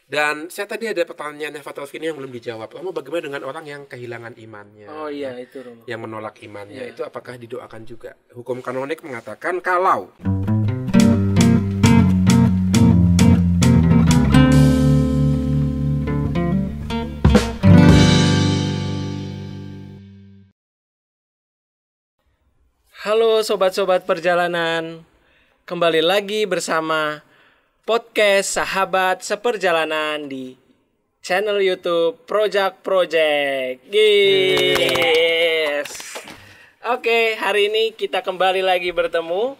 Dan saya tadi ada pertanyaannya Fatal Vini yang belum dijawab. Kamu bagaimana dengan orang yang kehilangan imannya? Oh iya, itu Romo. Yang menolak imannya, Iya. itu apakah didoakan juga? Hukum kanonik mengatakan kalau Halo sobat-sobat perjalanan, kembali lagi bersama podcast Sahabat Seperjalanan di channel YouTube Project. Yes. Oke, hari ini kita kembali lagi bertemu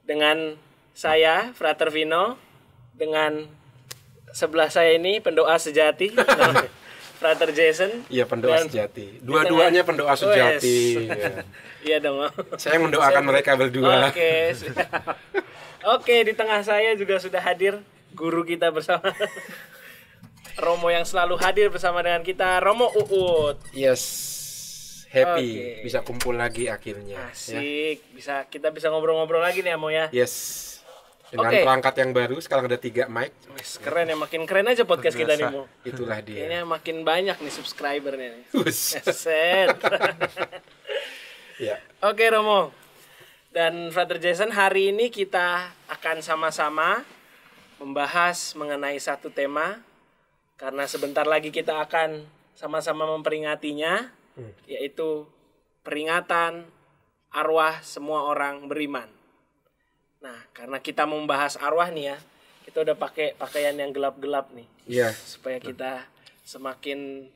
dengan saya, Frater Vino, dengan sebelah saya ini pendoa sejati, Frater Jason. ya pendoa Dan sejati. Dua-duanya pendoa sejati. Wes. Ya. Iya dong. Saya mendoakan mereka berdua. Oke. Oke, di tengah saya juga sudah hadir guru kita bersama Romo yang selalu hadir bersama dengan kita, Romo Uut. Yes. Happy Oke. bisa kumpul lagi akhirnya. Ya. Asik, kita bisa ngobrol-ngobrol lagi nih Amo ya. Yes. Dengan Oke. perangkat yang baru, sekarang ada 3 mic. Wes, keren ya, makin keren aja podcast kita nih, Biasa. Mo. Itulah dia. Kayaknya makin banyak nih subscribernya nih. Us. Set. Ya. Oke Romo dan Frater Jason, hari ini kita akan sama-sama membahas mengenai satu tema, karena sebentar lagi kita akan sama-sama memperingatinya, yaitu peringatan arwah semua orang beriman. Nah, karena kita membahas arwah nih ya, kita udah pakai pakaian yang gelap-gelap nih, Iya. supaya kita semakin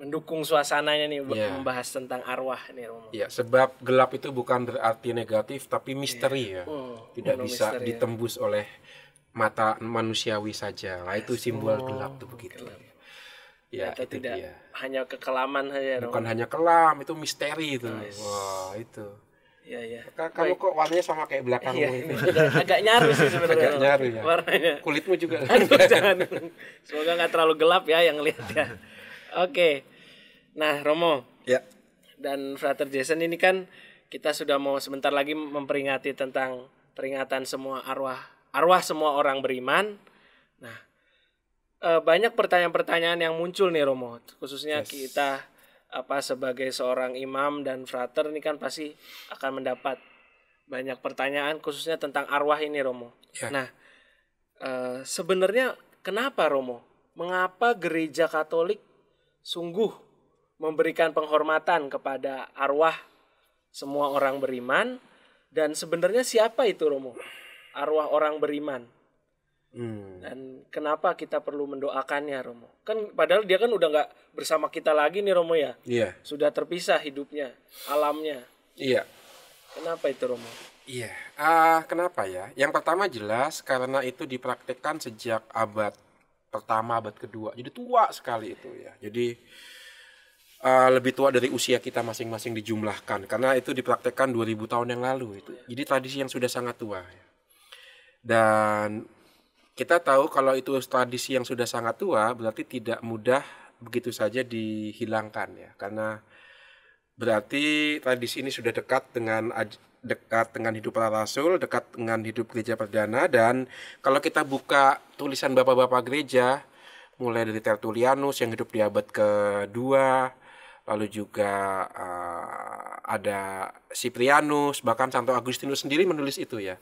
mendukung suasananya nih, Iya. membahas tentang arwah nih Romo. Ya, sebab gelap itu bukan berarti negatif, tapi misteri ya. Tidak penuh bisa misteri ya. ditembus oleh mata manusiawi saja. Nah, itu simbol gelap tuh begitu. Ya, Atau itu tidak dia. hanya kekelaman saja Romo. Bukan hanya kelam, itu misteri itu. Wah, itu. Iya, iya. Kamu kok warnanya sama kayak belakangmu Iya, itu. agak nyaru sih sebenarnya. Agak nyaru ya. Warnanya. Kulitmu juga. Aduh, jangan. Semoga nggak terlalu gelap ya yang lihat ya. Oke. Nah, Romo Ya. dan Frater Jason, ini kan kita sudah mau sebentar lagi memperingati tentang peringatan semua arwah semua orang beriman. Nah, banyak pertanyaan-pertanyaan yang muncul nih Romo, khususnya kita sebagai seorang imam dan frater ini kan pasti akan mendapat banyak pertanyaan khususnya tentang arwah ini Romo. Ya. Nah, sebenarnya kenapa Romo? Mengapa gereja Katolik sungguh memberikan penghormatan kepada arwah semua orang beriman, dan sebenarnya siapa itu Romo? Arwah orang beriman. Dan kenapa kita perlu mendoakannya Romo? Kan padahal dia kan udah nggak bersama kita lagi nih Romo ya. Iya. Sudah terpisah hidupnya, alamnya. Iya. Kenapa itu Romo? Iya. Kenapa ya? Yang pertama jelas karena itu dipraktikkan sejak abad pertama, abad kedua. Jadi tua sekali itu ya. Jadi lebih tua dari usia kita masing-masing dijumlahkan, karena itu dipraktekkan 2000 tahun yang lalu itu. Jadi tradisi yang sudah sangat tua. Dan kita tahu kalau itu tradisi yang sudah sangat tua, berarti tidak mudah begitu saja dihilangkan ya, karena berarti tradisi ini sudah dekat dengan hidup para rasul, dekat dengan hidup gereja perdana. Dan kalau kita buka tulisan bapak-bapak gereja, mulai dari Tertullianus yang hidup di abad kedua, lalu juga ada Cyprianus, bahkan Santo Agustinus sendiri menulis itu ya.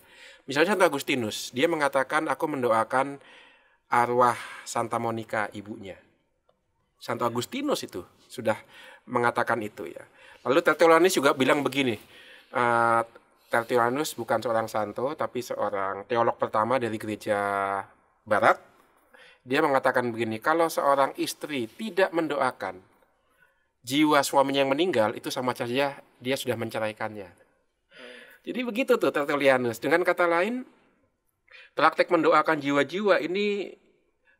Misalnya Santo Agustinus, dia mengatakan, aku mendoakan arwah Santa Monica ibunya. Santo Agustinus itu sudah mengatakan itu ya. Lalu Tertullianus juga bilang begini, Tertullianus bukan seorang santo, tapi seorang teolog pertama dari gereja barat. Dia mengatakan begini, kalau seorang istri tidak mendoakan jiwa suaminya yang meninggal, itu sama saja dia sudah menceraikannya. Jadi begitu tuh Tertullianus. Dengan kata lain, praktek mendoakan jiwa-jiwa ini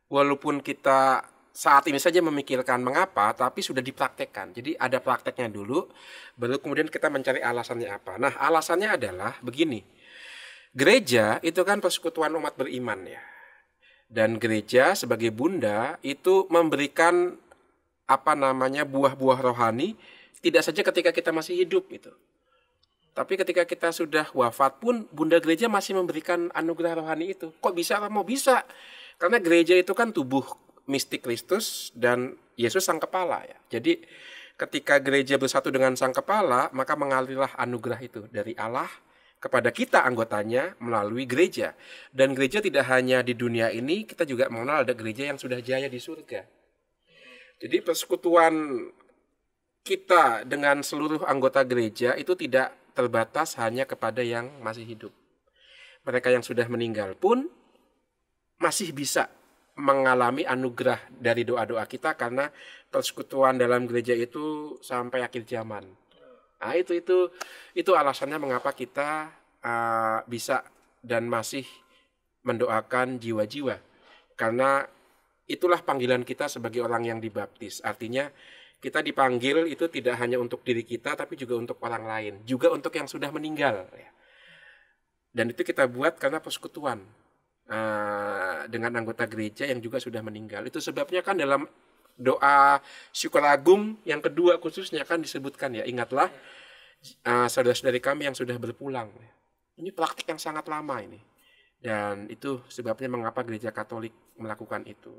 walaupun kita saat ini saja memikirkan mengapa, tapi sudah dipraktekkan. Jadi ada prakteknya dulu, baru kemudian kita mencari alasannya apa. Nah, alasannya adalah begini. Gereja itu kan persekutuan umat beriman ya. Dan gereja sebagai bunda itu memberikan buah-buah rohani tidak saja ketika kita masih hidup itu. Tapi ketika kita sudah wafat pun bunda gereja masih memberikan anugerah rohani itu. Kok bisa? Mau bisa. Karena gereja itu kan tubuh mistik Kristus dan Yesus sang kepala ya. Jadi ketika gereja bersatu dengan sang kepala, maka mengalirlah anugerah itu dari Allah kepada kita anggotanya melalui gereja. Dan gereja tidak hanya di dunia ini, kita juga mengenal ada gereja yang sudah jaya di surga. Jadi persekutuan kita dengan seluruh anggota gereja itu tidak terbatas hanya kepada yang masih hidup. Mereka yang sudah meninggal pun masih bisa mengalami anugerah dari doa-doa kita karena persekutuan dalam gereja itu sampai akhir zaman. Nah, itu alasannya mengapa kita bisa dan masih mendoakan jiwa-jiwa. Karena itulah panggilan kita sebagai orang yang dibaptis. Artinya kita dipanggil itu tidak hanya untuk diri kita tapi juga untuk orang lain, juga untuk yang sudah meninggal. Dan itu kita buat karena persekutuan dengan anggota gereja yang juga sudah meninggal. Itu sebabnya kan dalam doa syukur agung yang kedua khususnya kan disebutkan ya, ingatlah saudara-saudari kami yang sudah berpulang. Ini praktik yang sangat lama ini. Dan itu sebabnya mengapa gereja Katolik melakukan itu.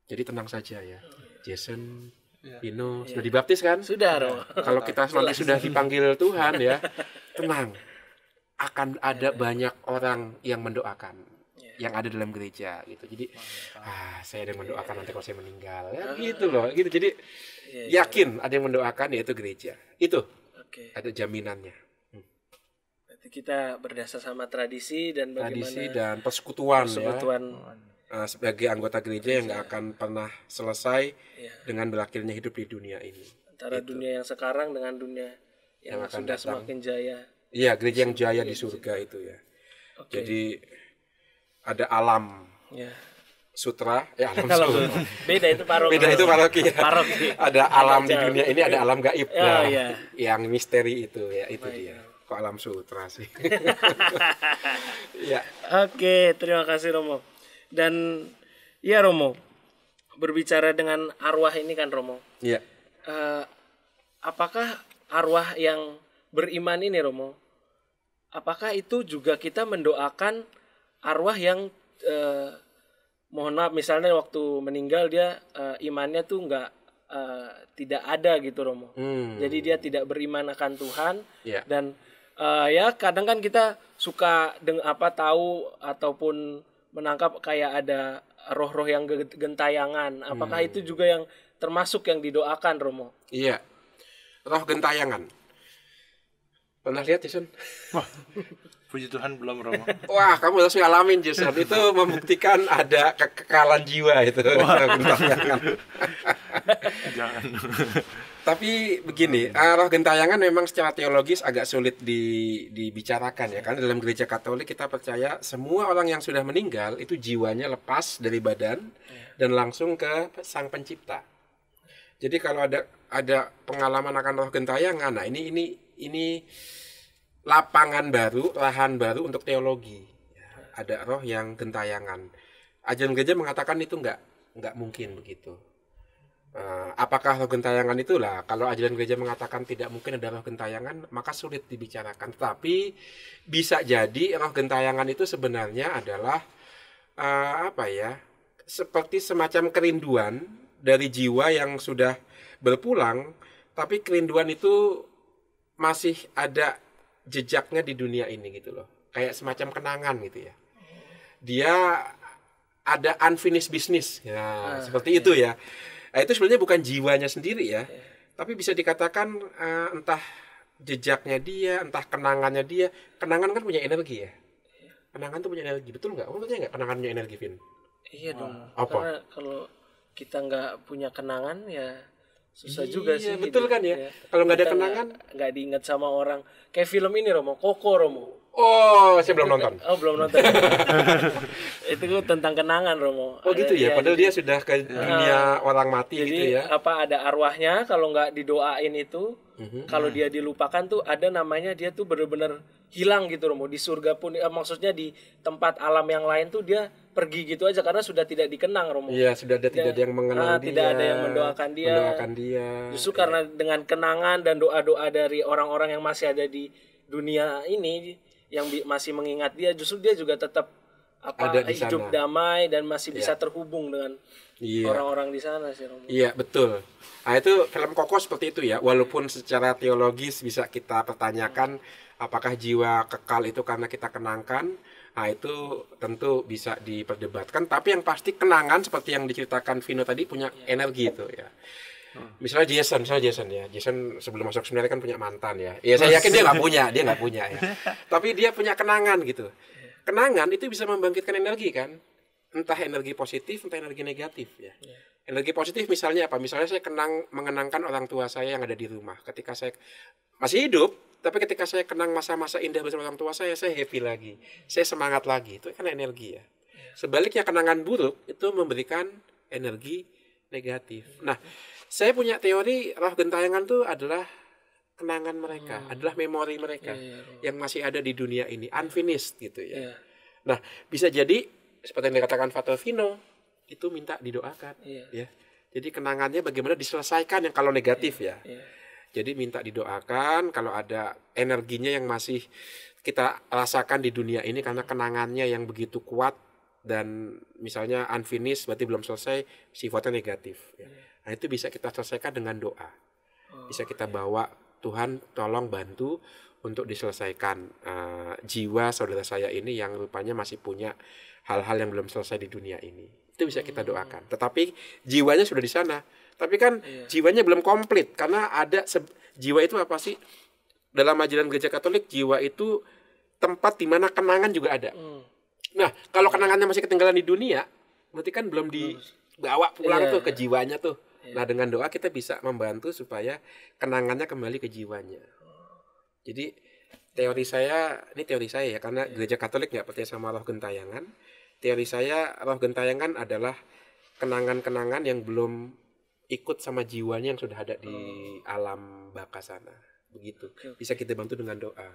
Jadi tenang saja ya, Jason, Pino, sudah dibaptis kan? Sudah, Romo. Kalau kita nanti sudah dipanggil Tuhan ya, tenang. Akan ada banyak orang yang mendoakan yang ada dalam gereja gitu. Jadi saya ada yang mendoakan nanti kalau saya meninggal ya gitu loh gitu. Jadi yakin ada yang mendoakan yaitu gereja. Itu ada jaminannya. Berarti kita berdasar sama tradisi dan bagaimana tradisi dan persekutuan. Ya. Sebagai anggota gereja yang nggak akan pernah selesai dengan berakhirnya hidup di dunia ini. Antara dunia yang sekarang dengan dunia yang akan sudah datang. Semakin jaya. Iya, gereja yang jaya di surga itu ya. Jadi ada alam sutra, alam sutra. Beda itu paroki. Beda itu paroki. Ya. Paroki. Ada alam di dunia ini, ada alam gaib. Iya. Yang misteri itu ya, itu dia. Kok alam sutra sih? Ya. Oke, terima kasih Romo. Dan ya Romo, berbicara dengan arwah ini kan Romo. Iya. Apakah arwah yang beriman ini Romo, apakah itu juga kita mendoakan arwah yang mohon maaf misalnya waktu meninggal dia imannya tuh tidak ada gitu Romo. Jadi dia tidak beriman akan Tuhan dan ya kadang kan kita suka tahu ataupun menangkap kayak ada roh-roh yang gentayangan. Apakah itu juga yang termasuk yang didoakan Romo? Iya. Roh gentayangan. Pernah lihat Jason? Wah, puji Tuhan belum Romo. Wah, kamu harus ngalamin Jason. Itu membuktikan ada kekekalan jiwa itu. Jangan. Tapi begini, roh gentayangan memang secara teologis agak sulit dibicarakan ya. Karena dalam gereja Katolik kita percaya semua orang yang sudah meninggal itu jiwanya lepas dari badan dan langsung ke Sang Pencipta. Jadi kalau ada pengalaman akan roh gentayangan, nah ini lapangan baru, lahan baru untuk teologi. Ada roh yang gentayangan. Ajaran gereja mengatakan itu nggak mungkin begitu. Apakah roh gentayangan itulah? Kalau ajaran gereja mengatakan tidak mungkin ada roh gentayangan, maka sulit dibicarakan. Tapi bisa jadi roh gentayangan itu sebenarnya adalah seperti semacam kerinduan dari jiwa yang sudah berpulang, tapi kerinduan itu masih ada jejaknya di dunia ini gitu loh. Kayak semacam kenangan gitu ya. Dia ada unfinished business. Ya, seperti itu ya. Nah, itu sebenarnya bukan jiwanya sendiri ya. Tapi bisa dikatakan entah jejaknya dia, entah kenangannya dia. Kenangan kan punya energi ya. Kenangan tuh punya energi. Betul nggak? Kamu percaya nggak kenangan punya energi, Vin? Iya dong. Apa? Karena kalau kita nggak punya kenangan ya susah juga sih. Betul kan ya? Kalau nggak ada kenangan nggak diingat sama orang. Kayak film ini Romo, Koko Romo. Oh, saya belum nonton. Oh, belum nonton. Itu tentang kenangan Romo. Oh gitu ya, padahal dia sudah ke dunia orang mati jadi, gitu ya. Ada arwahnya kalau nggak didoain itu, kalau dia dilupakan tuh ada namanya dia tuh benar-benar hilang gitu Romo. Di surga pun maksudnya di tempat alam yang lain tuh dia pergi gitu aja karena sudah tidak dikenang Romo. Iya, tidak ada yang mengenang dia. Tidak ada yang mendoakan dia. Justru karena dengan kenangan dan doa-doa dari orang-orang yang masih ada di dunia ini yang masih mengingat dia, justru dia juga tetap ada di hidup sana. damai dan masih bisa terhubung dengan Iya. orang-orang di sana sih Romo. Iya, betul. Nah, itu film Koko seperti itu ya. Walaupun secara teologis bisa kita pertanyakan apakah jiwa kekal itu karena kita kenangkan. Nah, itu tentu bisa diperdebatkan, tapi yang pasti kenangan seperti yang diceritakan Vino tadi punya energi itu ya. Misalnya Jason ya. Jason sebelum masuk seminari kan punya mantan ya. Ya saya yakin dia nggak punya ya. Tapi dia punya kenangan gitu. Kenangan itu bisa membangkitkan energi kan. Entah energi positif, entah energi negatif ya. Energi positif misalnya apa? Misalnya saya mengenangkan orang tua saya yang ada di rumah. Ketika saya masih hidup, tapi ketika saya kenang masa-masa indah bersama orang tua saya happy lagi. Saya semangat lagi. Itu kan energi ya. Sebaliknya kenangan buruk itu memberikan energi negatif. Nah, saya punya teori roh gentayangan itu adalah kenangan mereka, adalah memori mereka yang masih ada di dunia ini, unfinished gitu ya. Nah, bisa jadi seperti yang dikatakan Father Vino, itu minta didoakan ya. Jadi kenangannya bagaimana diselesaikan yang kalau negatif ya. Jadi minta didoakan kalau ada energinya yang masih kita rasakan di dunia ini karena kenangannya yang begitu kuat dan misalnya unfinished berarti belum selesai, sifatnya negatif ya. Nah, itu bisa kita selesaikan dengan doa. Bisa kita bawa, Tuhan tolong bantu untuk diselesaikan jiwa saudara saya ini yang rupanya masih punya hal-hal yang belum selesai di dunia ini. Itu bisa kita doakan. Tetapi jiwanya sudah di sana. Tapi kan jiwanya belum komplit karena ada jiwa itu apa sih? Dalam ajaran Gereja Katolik, jiwa itu tempat di mana kenangan juga ada. Nah, kalau kenangannya masih ketinggalan di dunia, berarti kan belum dibawa pulang tuh ke jiwanya tuh. Nah, dengan doa kita bisa membantu supaya kenangannya kembali ke jiwanya. Jadi teori saya ya, karena Gereja Katolik nggak percaya sama roh gentayangan. Teori saya roh gentayangan adalah kenangan-kenangan yang belum ikut sama jiwanya yang sudah ada di alam baka sana. Begitu. Bisa kita bantu dengan doa.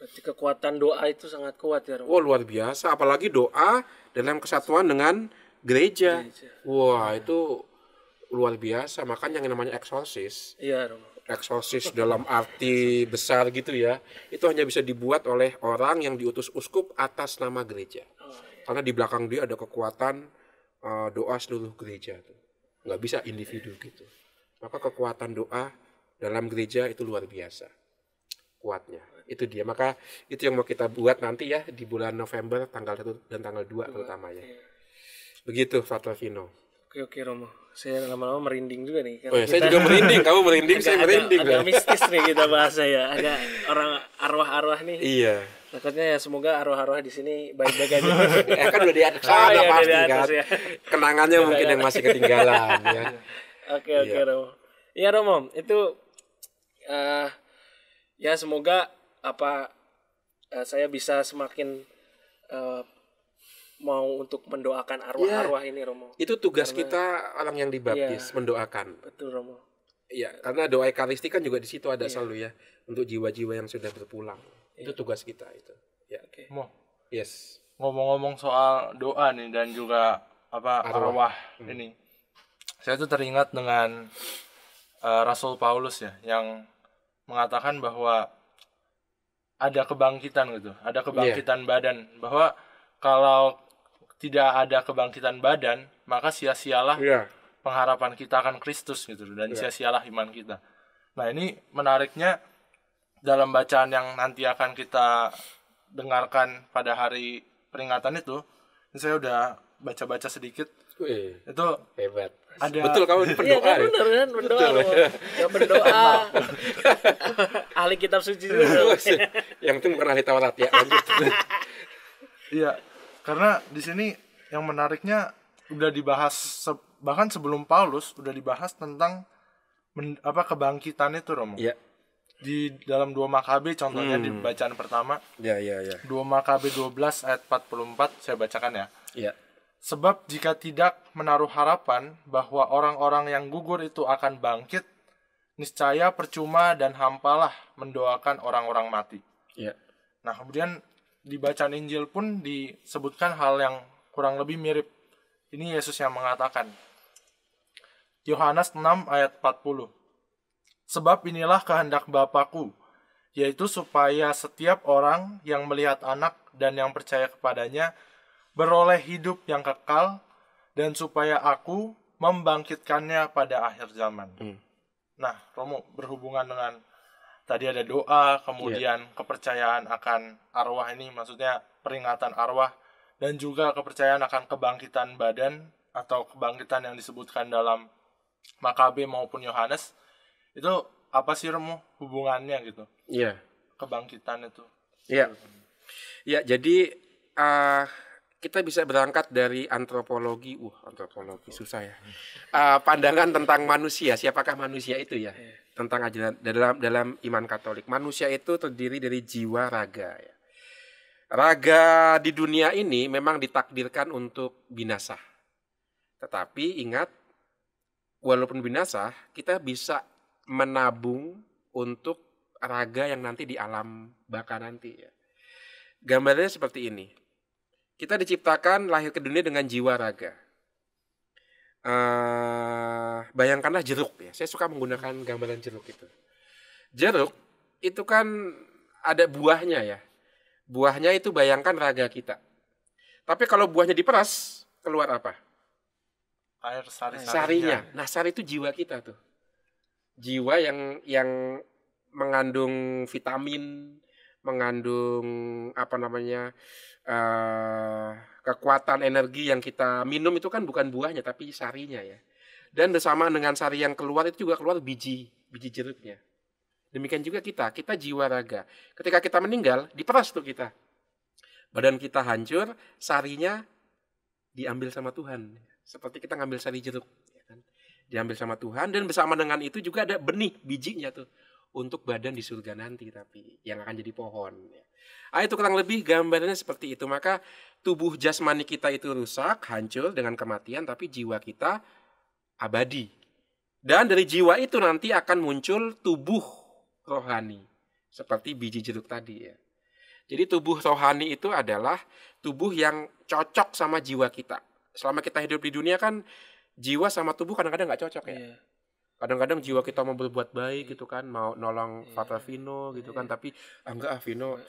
Berarti kekuatan doa itu sangat kuat ya Romo. Oh, luar biasa. Apalagi doa dalam kesatuan dengan gereja. Wah, itu luar biasa. Makanya yang namanya eksorsis. Iya Romo. Eksorsis dalam arti besar gitu ya, itu hanya bisa dibuat oleh orang yang diutus uskup atas nama gereja. Karena di belakang dia ada kekuatan doa seluruh gereja tuh. Nggak bisa individu gitu. Maka kekuatan doa dalam gereja itu luar biasa kuatnya. Itu dia. Maka itu yang mau kita buat nanti ya di bulan November tanggal 1 dan tanggal 2 terutama ya. Begitu Father Vino. Oke Romo. Saya lama-lama merinding juga nih. Oh ya, saya juga merinding. Kamu merinding, saya merinding. Agak mistis nih kita bahasa ya. Agak orang arwah-arwah nih. Iya. Takutnya ya semoga arwah-arwah di sini baik-baik aja. Kan udah di atas sana pasti kan. Ya. Kenangannya mungkin yang masih ketinggalan ya. Oke Romo. Iya Romo, itu ya semoga saya bisa semakin mau untuk mendoakan arwah-arwah ini Romo. Itu tugas kita orang yang dibaptis, mendoakan. Betul Romo. Iya, karena doa ekaristi kan juga di situ ada selalu ya untuk jiwa-jiwa yang sudah berpulang. Itu tugas kita itu. Ya. Mo. Yes. Ngomong-ngomong soal doa nih dan juga arwah ini. Saya tuh teringat dengan Rasul Paulus ya yang mengatakan bahwa ada kebangkitan gitu, ada kebangkitan badan, bahwa kalau tidak ada kebangkitan badan, maka sia-sialah pengharapan kita akan Kristus gitu, dan sia-sialah iman kita. Nah, ini menariknya dalam bacaan yang nanti akan kita dengarkan pada hari peringatan itu, saya udah baca-baca sedikit. Itu hebat. Ada, betul kamu berdoa. Iya kan benar kan berdoa. Ya berdoa. Ahli kitab suci juga. Yang itu bukan ahli Taurat ya. Lanjut. Iya. Karena di sini yang menariknya udah dibahas bahkan sebelum Paulus udah dibahas tentang kebangkitan itu Romo. Iya. Di dalam 2 Makabe contohnya di bacaan pertama. Iya. 2 Makabe 12 ayat 44 saya bacakan ya. Iya. Sebab jika tidak menaruh harapan bahwa orang-orang yang gugur itu akan bangkit, niscaya percuma dan hampalah mendoakan orang-orang mati. Iya. Nah, kemudian di bacaan Injil pun disebutkan hal yang kurang lebih mirip. Ini Yesus yang mengatakan. Yohanes 6 ayat 40. Sebab inilah kehendak Bapa-Ku, yaitu supaya setiap orang yang melihat Anak dan yang percaya kepadanya beroleh hidup yang kekal, dan supaya aku membangkitkannya pada akhir zaman. Nah, Romo, berhubungan dengan tadi ada doa, kemudian kepercayaan akan arwah ini, maksudnya peringatan arwah, dan juga kepercayaan akan kebangkitan badan atau kebangkitan yang disebutkan dalam Makabe maupun Yohanes. Itu apa sih, Romo, hubungannya gitu? Iya. Kebangkitan itu. Iya. Ya, jadi kita bisa berangkat dari antropologi. Antropologi susah ya. Pandangan tentang manusia, siapakah manusia itu ya? Tentang ajaran dalam iman Katolik. Manusia itu terdiri dari jiwa, raga ya. Raga di dunia ini memang ditakdirkan untuk binasa. Tetapi ingat, walaupun binasa, kita bisa menabung untuk raga yang nanti di alam baka nanti ya. Gambarnya seperti ini. Kita diciptakan lahir ke dunia dengan jiwa raga. Bayangkanlah jeruk ya. Saya suka menggunakan gambaran jeruk itu. Jeruk itu kan ada buahnya ya. Buahnya itu bayangkan raga kita. Tapi kalau buahnya diperas, keluar apa? Air Sarinya. Nah, sari itu jiwa kita tuh. Jiwa yang mengandung vitamin, mengandung kekuatan energi yang kita minum itu kan bukan buahnya tapi sarinya ya. Dan bersamaan dengan sari yang keluar itu juga keluar biji jeruknya. Demikian juga kita jiwa raga. Ketika kita meninggal, diperas tuh kita. Badan kita hancur, sarinya diambil sama Tuhan. Seperti kita ngambil sari jeruk, ya kan? Diambil sama Tuhan, dan bersama dengan itu juga ada benih bijinya tuh untuk badan di surga nanti, tapi yang akan jadi pohon. Itu kurang lebih gambarnya seperti itu. Maka tubuh jasmani kita itu rusak, hancur dengan kematian, tapi jiwa kita abadi. Dan dari jiwa itu nanti akan muncul tubuh rohani, seperti biji jeruk tadi ya. Jadi tubuh rohani itu adalah tubuh yang cocok sama jiwa kita. Selama kita hidup di dunia kan jiwa sama tubuh kadang-kadang nggak cocok ya. Kadang-kadang jiwa kita mau berbuat baik gitu kan, mau nolong Father Vino gitu kan, tapi Vino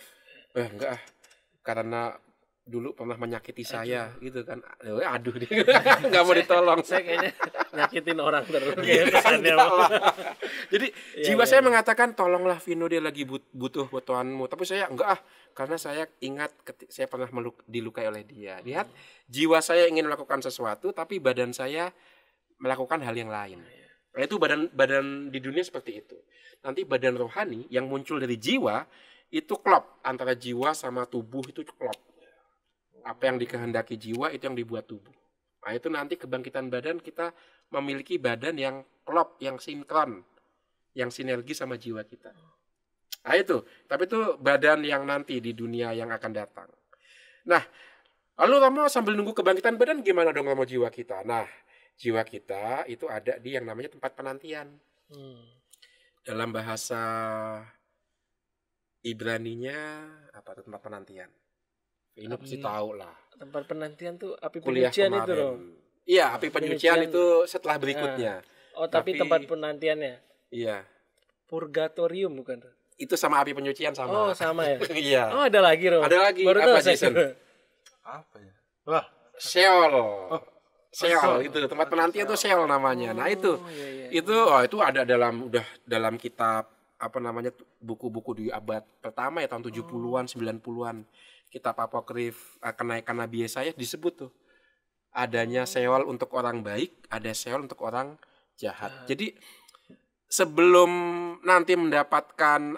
karena dulu pernah menyakiti saya gitu kan. Aduh dia nggak mau ditolong. Saya kayaknya nyakitin orang terus. Jadi jiwa saya mengatakan tolonglah Vino, dia lagi butuh bantuanmu. Tapi saya karena saya ingat saya pernah dilukai oleh dia. Lihat, jiwa saya ingin melakukan sesuatu tapi badan saya melakukan hal yang lain. Nah, itu badan di dunia seperti itu. Nanti badan rohani yang muncul dari jiwa itu klop, antara jiwa sama tubuh itu klop. Apa yang dikehendaki jiwa itu yang dibuat tubuh. Nah, itu nanti kebangkitan badan, kita memiliki badan yang klop, yang sinkron, yang sinergi sama jiwa kita. Nah itu, tapi itu badan yang nanti di dunia yang akan datang. Nah, lalu Romo sambil nunggu kebangkitan badan gimana dong Romo jiwa kita? Nah, jiwa kita itu ada di yang namanya tempat penantian. Dalam bahasa Ibraninya apa tuh tempat penantian? Ini pasti tahu lah. Tempat penantian tuh api Kuliah penyucian kemarin. itu loh. Iya, api penyucian itu setelah berikutnya. Tapi tempat penantiannya. Iya. Purgatorium bukan? Itu sama api penyucian sama. Oh, sama ya? Iya. Oh, ada lagi, Rom. Ada lagi. Baru apa tahu saya. Jason? Apa ya? Wah, Sheol. Sheol itu tempat penantian itu Sheol namanya. Nah, itu. Itu ada dalam kitab buku-buku di abad pertama ya, tahun 70-an, 90-an. Kitab apokrif kenaikan Nabi Yesaya disebut tuh. Adanya Sheol untuk orang baik, ada Sheol untuk orang jahat. Jadi sebelum nanti mendapatkan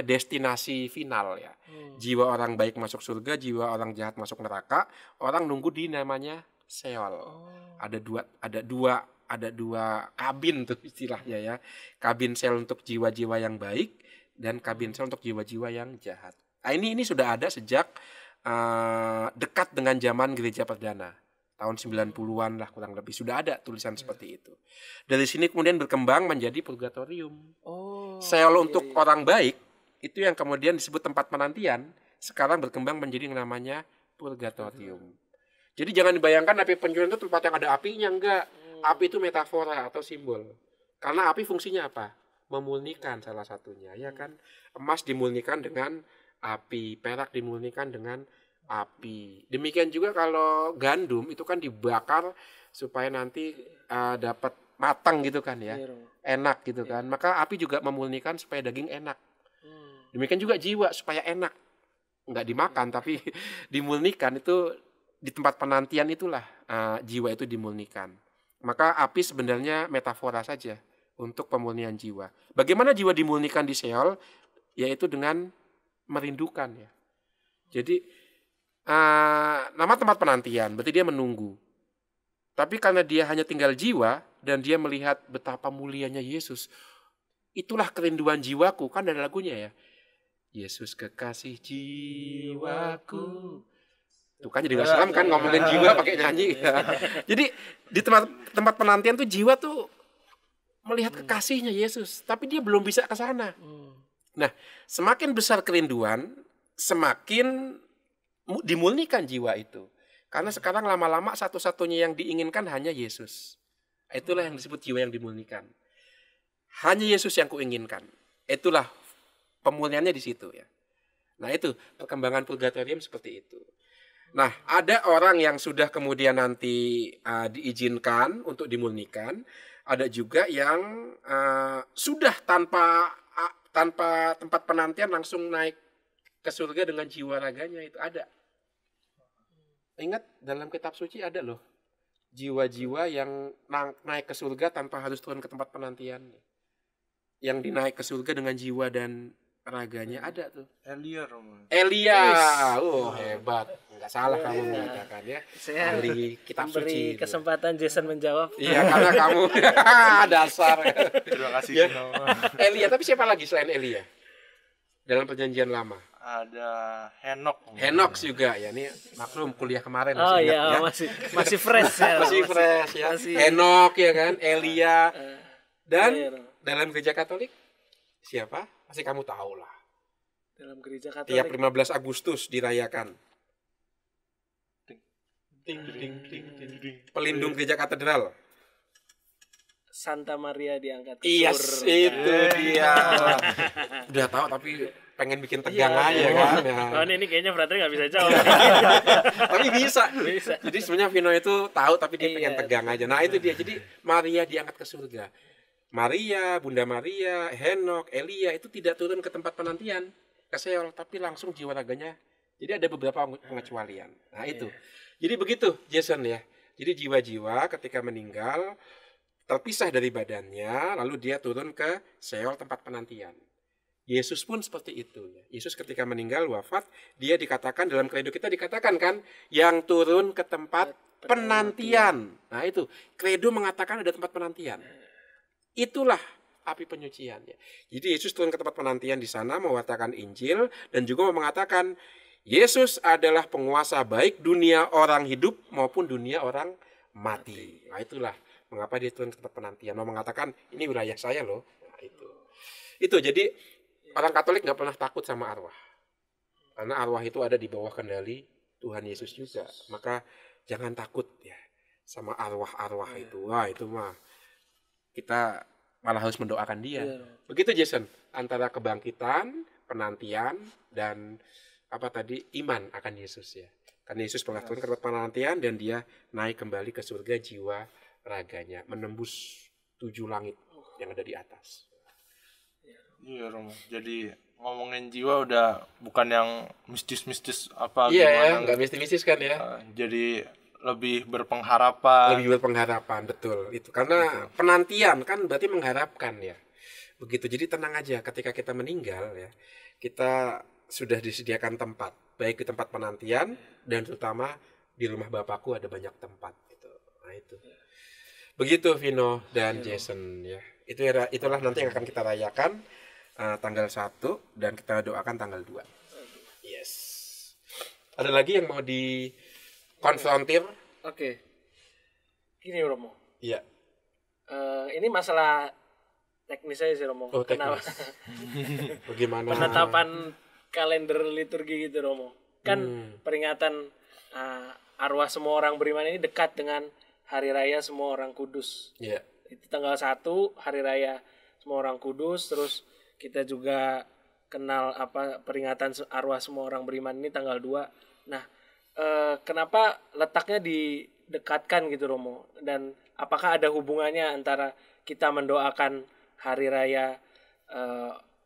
destinasi final ya. Jiwa orang baik masuk surga, jiwa orang jahat masuk neraka, orang nunggu di namanya Sheol. Ada dua kabin tuh istilahnya ya. Kabin Sheol untuk jiwa-jiwa yang baik dan kabin Sheol untuk jiwa-jiwa yang jahat. Nah, ini sudah ada sejak dekat dengan zaman gereja perdana. Tahun 90-an lah kurang lebih sudah ada tulisan seperti itu. Dari sini kemudian berkembang menjadi purgatorium. Sheol untuk orang baik itu yang kemudian disebut tempat penantian, sekarang berkembang menjadi yang namanya purgatorium. Jadi jangan dibayangkan api penyucian itu tempat yang ada apinya, enggak. Api itu metafora atau simbol. Karena api fungsinya apa? Memurnikan salah satunya, ya kan? Emas dimurnikan dengan api, perak dimurnikan dengan api. Demikian juga kalau gandum itu kan dibakar supaya nanti dapat matang gitu kan ya. Iya, Romo. Enak gitu kan. Maka api juga memurnikan supaya daging enak. Demikian juga jiwa supaya enak. Nggak dimakan tapi dimurnikan itu di tempat penantian itulah jiwa itu dimurnikan. Maka api sebenarnya metafora saja untuk pemurnian jiwa. Bagaimana jiwa dimurnikan di Sheol? Yaitu dengan merindukan ya. Jadi nama tempat penantian, berarti dia menunggu. Tapi karena dia hanya tinggal jiwa dan dia melihat betapa mulianya Yesus, itulah kerinduan jiwaku, kan ada lagunya ya. Yesus kekasih jiwaku. Tuh kan jadi nggak seram kan ngomongin jiwa pakai nyanyi. Jadi di tempat penantian tuh jiwa tuh melihat kekasihnya Yesus, tapi dia belum bisa ke sana. Nah, semakin besar kerinduan, semakin dimurnikan jiwa itu. Karena sekarang lama-lama satu-satunya yang diinginkan hanya Yesus. Itulah yang disebut jiwa yang dimurnikan. Hanya Yesus yang kuinginkan. Itulah pemurniannya di situ ya. Nah itu perkembangan purgatorium seperti itu. Nah ada orang yang sudah kemudian nanti diizinkan untuk dimurnikan. Ada juga yang sudah tanpa tempat penantian langsung naik ke surga dengan jiwa raganya, itu ada. Ingat dalam kitab suci ada loh jiwa-jiwa yang naik ke surga tanpa harus turun ke tempat penantian. Yang dinaik ke surga dengan jiwa dan raganya ada tuh. Elia, Romo. Elia, hebat, nggak salah kamu mengatakan ya. Saya Ahli kitab beri suci. kesempatan Jason menjawab. Iya karena kamu dasar. Terima kasih. Ya. Elia, tapi siapa lagi selain Elia dalam perjanjian lama? Ada Henok. Henok juga ya, ini maklum kuliah kemarin Oh masih ingat iya, ya. masih fresh ya. Masih fresh ya. masih- Henok ya kan, Elia. Dan iya. dalam gereja Katolik siapa? Pasti kamu tahu lah. Dalam gereja Tiap Katolik 15 Agustus dirayakan. Pelindung gereja katedral. Santa Maria diangkat ke Yes, surga. itu dia. Udah tahu tapi pengen bikin tegang aja kan. Ya. Oh ini kayaknya brother nggak bisa jawab. Tapi bisa. Bisa. Jadi sebenarnya Vino itu tahu tapi dia pengen Iya. tegang aja. Nah itu dia. Jadi Maria diangkat ke surga. Maria, Bunda Maria, Henok, Elia itu tidak turun ke tempat penantian ke Sheol, tapi langsung jiwa raganya. Jadi ada beberapa pengecualian. Nah itu. Jadi begitu Jason ya. Jadi jiwa-jiwa ketika meninggal terpisah dari badannya, lalu dia turun ke Sheol tempat penantian. Yesus pun seperti itu. Yesus ketika meninggal wafat, dia dikatakan dalam kredo kita dikatakan kan, yang turun ke tempat penantian. Nah itu, kredo mengatakan ada tempat penantian. Itulah api penyucian. Jadi Yesus turun ke tempat penantian di sana mewartakan Injil dan juga mengatakan Yesus adalah penguasa baik dunia orang hidup maupun dunia orang mati. Nah itulah mengapa dia turun ke tempat penantian. Mau mengatakan ini wilayah saya loh. Nah, itu jadi orang Katolik nggak pernah takut sama arwah. Karena arwah itu ada di bawah kendali Tuhan Yesus juga. Maka jangan takut ya sama arwah-arwah itu. Wah itu mah kita malah harus mendoakan dia. Begitu Jason, antara kebangkitan, penantian, dan apa tadi iman akan Yesus ya. Karena Yesus pernah turun ke tempat penantian dan dia naik kembali ke surga jiwa raganya, menembus 7 langit yang ada di atas. Iya, Romo. Jadi ngomongin jiwa udah bukan yang mistis-mistis apa Iya ya, gimana. nggak mistis kan ya. Jadi lebih berpengharapan. Lebih berpengharapan, betul. Itu karena penantian kan berarti mengharapkan ya. Begitu. Jadi tenang aja ketika kita meninggal ya. Kita sudah disediakan tempat, baik di tempat penantian dan terutama di rumah Bapakku ada banyak tempat gitu. Nah itu. Begitu Vino dan Jason ya. Itulah nanti yang akan kita rayakan tanggal 1 dan kita doakan tanggal 2. Yes. Ada lagi yang mau dikonfrontir? Oke. Gini Romo. Iya. Ini masalah teknis aja sih Romo. Oh, teknis. Kenapa? Bagaimana? Penetapan kalender liturgi gitu Romo. Kan peringatan arwah semua orang beriman ini dekat dengan hari raya semua orang kudus. Iya. Itu tanggal 1 hari raya semua orang kudus, terus kita juga kenal apa peringatan arwah semua orang beriman ini tanggal 2 Nah, kenapa letaknya didekatkan gitu Romo? Dan apakah ada hubungannya antara kita mendoakan hari raya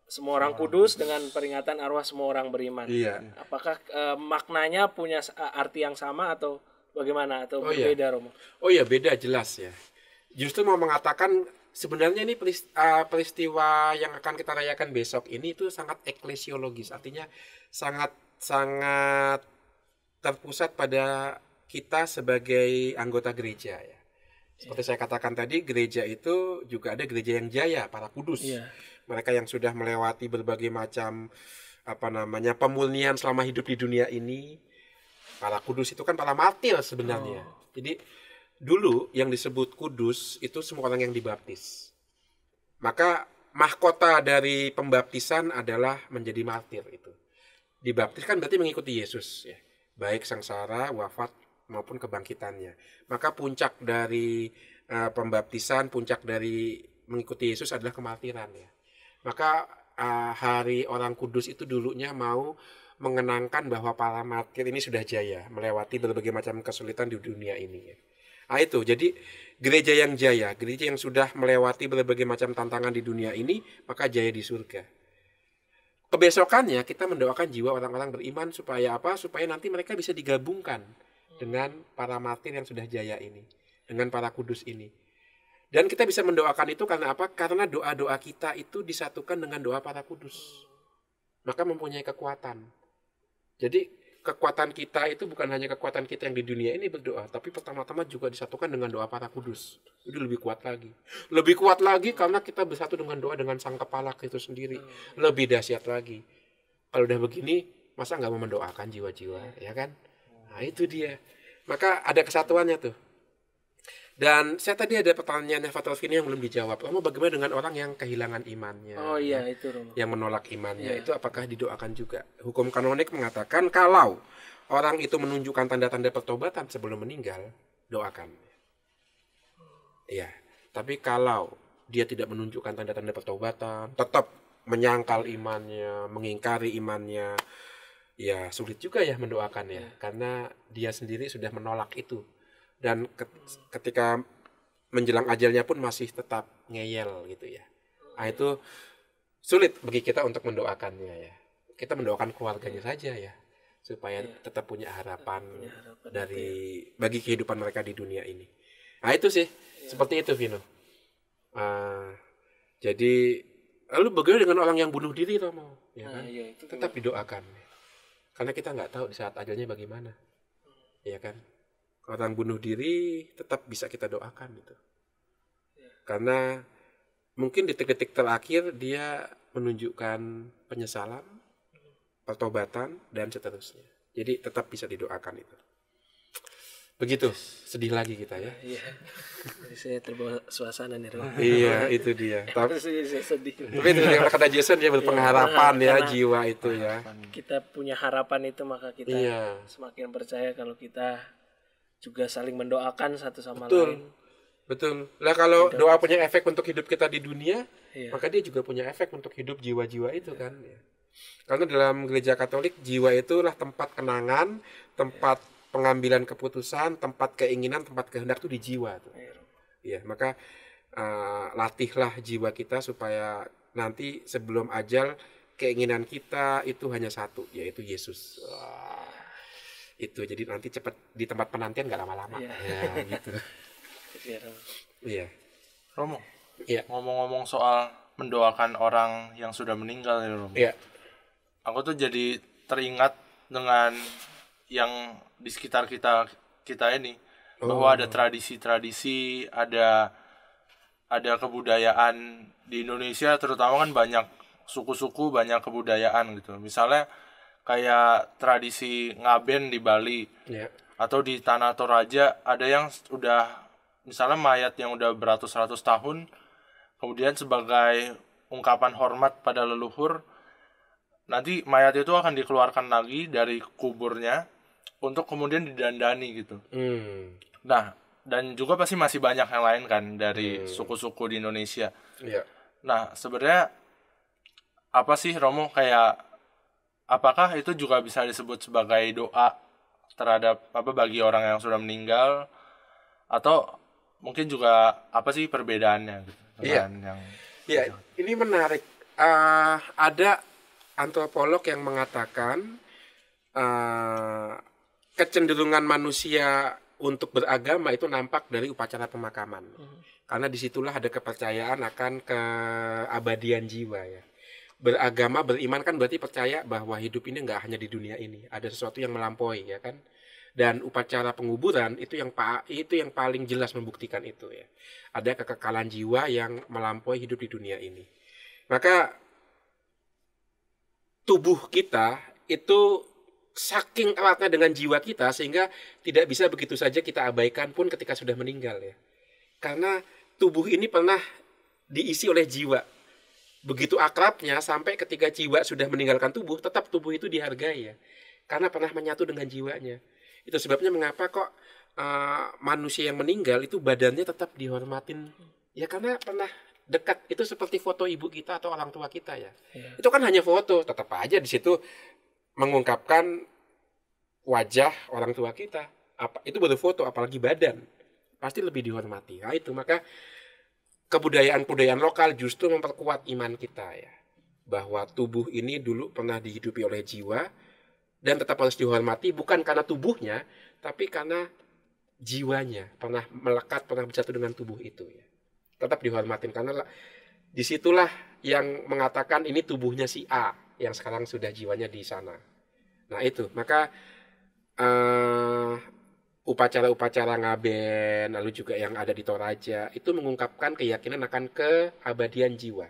semua orang kudus dengan peringatan arwah semua orang beriman? Iya. Apakah maknanya punya arti yang sama atau bagaimana atau berbeda Romo? Oh iya, beda jelas ya. Justru mau mengatakan sebenarnya ini peristiwa yang akan kita rayakan besok ini itu sangat eklesiologis, artinya sangat terpusat pada kita sebagai anggota gereja ya. Seperti saya katakan tadi, gereja itu juga ada gereja yang jaya, para kudus. Mereka yang sudah melewati berbagai macam pemurnian selama hidup di dunia ini. Para kudus itu kan para martir sebenarnya. Jadi dulu yang disebut kudus itu semua orang yang dibaptis. Maka mahkota dari pembaptisan adalah menjadi martir itu. Dibaptis kan berarti mengikuti Yesus ya. Baik sengsara, wafat maupun kebangkitannya. Maka puncak dari pembaptisan, puncak dari mengikuti Yesus adalah kemartiran ya. Maka hari orang kudus itu dulunya mau mengenangkan bahwa para martir ini sudah jaya melewati berbagai macam kesulitan di dunia ini ya. Nah itu, jadi gereja yang jaya, gereja yang sudah melewati berbagai macam tantangan di dunia ini, maka jaya di surga. Kebesokannya kita mendoakan jiwa orang-orang beriman supaya apa? Supaya nanti mereka bisa digabungkan dengan para martir yang sudah jaya ini, dengan para kudus ini. Dan kita bisa mendoakan itu karena apa? Karena doa-doa kita itu disatukan dengan doa para kudus. Maka mempunyai kekuatan. Jadi kekuatan kita itu bukan hanya kekuatan kita yang di dunia ini berdoa, tapi pertama-tama juga disatukan dengan doa para kudus. Itu lebih kuat lagi. Lebih kuat lagi karena kita bersatu dengan doa dengan Sang Kepala itu sendiri. Lebih dahsyat lagi. Kalau udah begini, masa nggak mau mendoakan jiwa-jiwa, ya kan? Nah itu dia. Maka ada kesatuannya tuh. Dan saya tadi ada pertanyaan Fatal Vini yang belum dijawab. Romo, bagaimana dengan orang yang kehilangan imannya? Oh iya, itu Romo. Yang menolak imannya, itu apakah didoakan juga? Hukum kanonik mengatakan kalau orang itu menunjukkan tanda-tanda pertobatan sebelum meninggal, doakan. Iya, tapi kalau dia tidak menunjukkan tanda-tanda pertobatan, tetap menyangkal imannya, mengingkari imannya, ya sulit juga ya mendoakan ya, karena dia sendiri sudah menolak itu. Dan ketika menjelang ajalnya pun masih tetap ngeyel gitu ya. Nah itu sulit bagi kita untuk mendoakannya ya. Kita mendoakan keluarganya saja ya, supaya tetap punya harapan bagi kehidupan mereka di dunia ini. Nah itu sih, seperti itu Vino. Jadi lalu bagaimana dengan orang yang bunuh diri Romo? Ya kan? Tetap didoakan. Karena kita nggak tahu di saat ajalnya bagaimana. Ya kan? Orang bunuh diri tetap bisa kita doakan gitu. Karena mungkin detik-detik terakhir dia menunjukkan penyesalan, pertobatan, dan seterusnya. Jadi tetap bisa didoakan itu. Begitu, sedih lagi kita ya. Iya. Saya terbawa suasana nih Romo. Iya, itu dia. Tapi saya sedih. itu yang kata Jason dia berpengharapan ya jiwa itu ya. Kita punya harapan itu maka kita semakin percaya kalau kita juga saling mendoakan satu sama lain. Betul. Lah kalau doa punya efek untuk hidup kita di dunia, maka dia juga punya efek untuk hidup jiwa-jiwa itu kan. Ya. Karena dalam gereja Katolik jiwa itulah tempat kenangan, tempat pengambilan keputusan, tempat keinginan, tempat kehendak itu di jiwa tuh. Iya, maka latihlah jiwa kita supaya nanti sebelum ajal keinginan kita itu hanya satu, yaitu Yesus. Itu jadi nanti cepat di tempat penantian nggak lama-lama ya gitu. Iya. Romo, ngomong-ngomong soal mendoakan orang yang sudah meninggal ya Romo. Iya. Aku tuh jadi teringat dengan yang di sekitar kita ini bahwa ada tradisi-tradisi, ada kebudayaan di Indonesia terutama kan banyak suku-suku, banyak kebudayaan gitu. Misalnya kayak tradisi ngaben di Bali atau di Tanah Toraja ada yang udah misalnya mayat yang udah beratus-ratus tahun kemudian sebagai ungkapan hormat pada leluhur nanti mayat itu akan dikeluarkan lagi dari kuburnya untuk kemudian didandani gitu. Nah dan juga pasti masih banyak yang lain kan dari suku-suku di Indonesia. Nah sebenarnya apa sih Romo kayak apakah itu juga bisa disebut sebagai doa terhadap bagi orang yang sudah meninggal, atau mungkin juga apa sih perbedaannya gitu dengan yang Ya, ini menarik. Ada antropolog yang mengatakan kecenderungan manusia untuk beragama itu nampak dari upacara pemakaman. Karena disitulah ada kepercayaan akan keabadian jiwa ya. Beragama, beriman kan berarti percaya bahwa hidup ini nggak hanya di dunia ini, ada sesuatu yang melampaui ya kan. Dan upacara penguburan itu yang paling jelas membuktikan itu ya. Ada kekekalan jiwa yang melampaui hidup di dunia ini. Maka tubuh kita itu saking eratnya dengan jiwa kita sehingga tidak bisa begitu saja kita abaikan pun ketika sudah meninggal ya. Karena tubuh ini pernah diisi oleh jiwa. Begitu akrabnya sampai ketika jiwa sudah meninggalkan tubuh, tetap tubuh itu dihargai ya. Karena pernah menyatu dengan jiwanya. Itu sebabnya mengapa kok manusia yang meninggal itu badannya tetap dihormatin. Ya karena pernah dekat. Itu seperti foto ibu kita atau orang tua kita ya. Itu kan hanya foto, tetap aja di situ mengungkapkan wajah orang tua kita. Itu baru foto, apalagi badan. Pasti lebih dihormati. Nah itu, maka kebudayaan lokal justru memperkuat iman kita ya. Bahwa tubuh ini dulu pernah dihidupi oleh jiwa dan tetap harus dihormati bukan karena tubuhnya, tapi karena jiwanya pernah melekat, pernah bersatu dengan tubuh itu ya. Tetap dihormatin karena disitulah yang mengatakan ini tubuhnya si A yang sekarang sudah jiwanya di sana. Nah itu, maka upacara-upacara ngaben, lalu juga yang ada di Toraja, itu mengungkapkan keyakinan akan keabadian jiwa.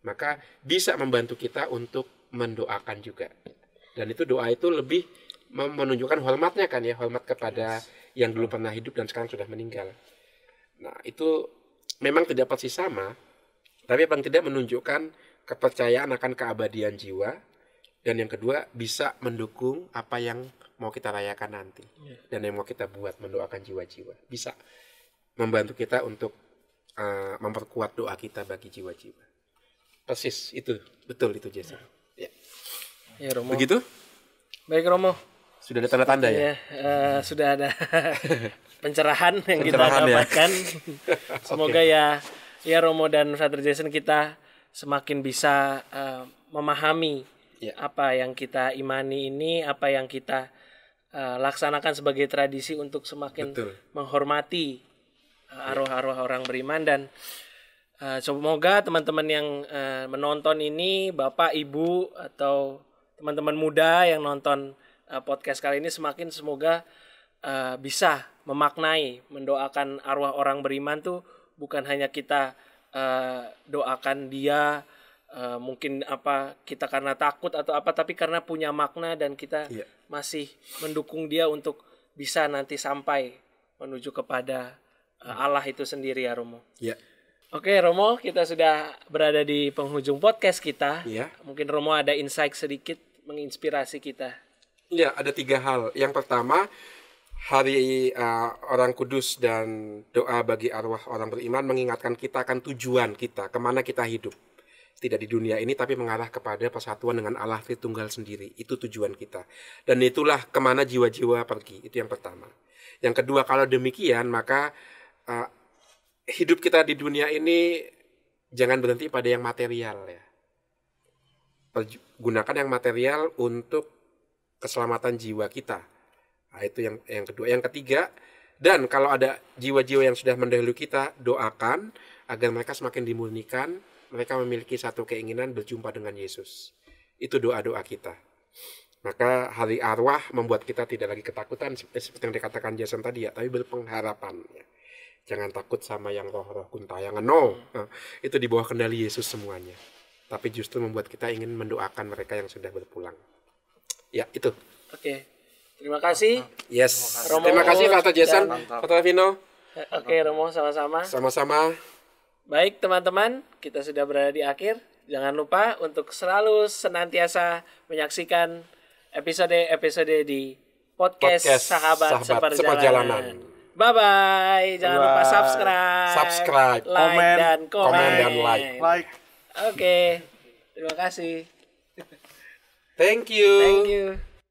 Maka bisa membantu kita untuk mendoakan juga. Dan itu doa itu lebih menunjukkan hormatnya kan ya, hormat kepada yang dulu pernah hidup dan sekarang sudah meninggal. Nah itu memang tidak persis sama, tapi paling tidak menunjukkan kepercayaan akan keabadian jiwa. Dan yang kedua bisa mendukung apa yang mau kita rayakan nanti dan yang mau kita buat, mendoakan jiwa-jiwa, bisa membantu kita untuk memperkuat doa kita bagi jiwa-jiwa. Persis itu, betul itu Jason. Ya. Ya, Romo. Begitu? Baik Romo. Sudah ada tanda-tanda ya? Sudah ada pencerahan yang kita dapatkan. Ya? Semoga ya Romo dan Father Jason kita semakin bisa memahami apa yang kita imani ini, apa yang kita laksanakan sebagai tradisi untuk semakin menghormati arwah-arwah orang beriman. Dan semoga teman-teman yang menonton ini, Bapak, Ibu, atau teman-teman muda yang nonton podcast kali ini, semakin semoga bisa memaknai, mendoakan arwah orang beriman tuh bukan hanya kita doakan dia mungkin kita karena takut atau apa, tapi karena punya makna dan kita masih mendukung dia untuk bisa nanti sampai menuju kepada Allah itu sendiri ya Romo. Oke Romo, kita sudah berada di penghujung podcast kita. Mungkin Romo ada insight sedikit menginspirasi kita. Ya, ada 3 hal. Yang pertama, Hari Orang Kudus dan doa bagi arwah orang beriman mengingatkan kita akan tujuan kita, kemana kita hidup. Tidak di dunia ini, tapi mengarah kepada persatuan dengan Allah Tritunggal sendiri. Itu tujuan kita. Dan itulah kemana jiwa-jiwa pergi. Itu yang pertama. Yang kedua, kalau demikian, maka hidup kita di dunia ini jangan berhenti pada yang material ya. Gunakan yang material untuk keselamatan jiwa kita. Nah, itu yang kedua. Yang ketiga, dan kalau ada jiwa-jiwa yang sudah mendahului kita, doakan agar mereka semakin dimurnikan, mereka memiliki satu keinginan berjumpa dengan Yesus. Itu doa-doa kita. Maka hari arwah membuat kita tidak lagi ketakutan seperti yang dikatakan Jason tadi ya, tapi berpengharapan ya. Jangan takut sama yang roh-roh kuntayangan. No, itu di bawah kendali Yesus semuanya. Tapi justru membuat kita ingin mendoakan mereka yang sudah berpulang. Ya, itu. Oke. Terima kasih. Yes. Romo, terima kasih Father Jason, Father Vino. Oke, Romo, sama-sama. Sama-sama. Baik teman-teman, kita sudah berada di akhir. Jangan lupa untuk selalu senantiasa menyaksikan episode-episode di podcast Sahabat Seperjalanan. Bye-bye. Jangan lupa subscribe, like, dan komen. Dan like. Oke. Terima kasih. Thank you. Thank you.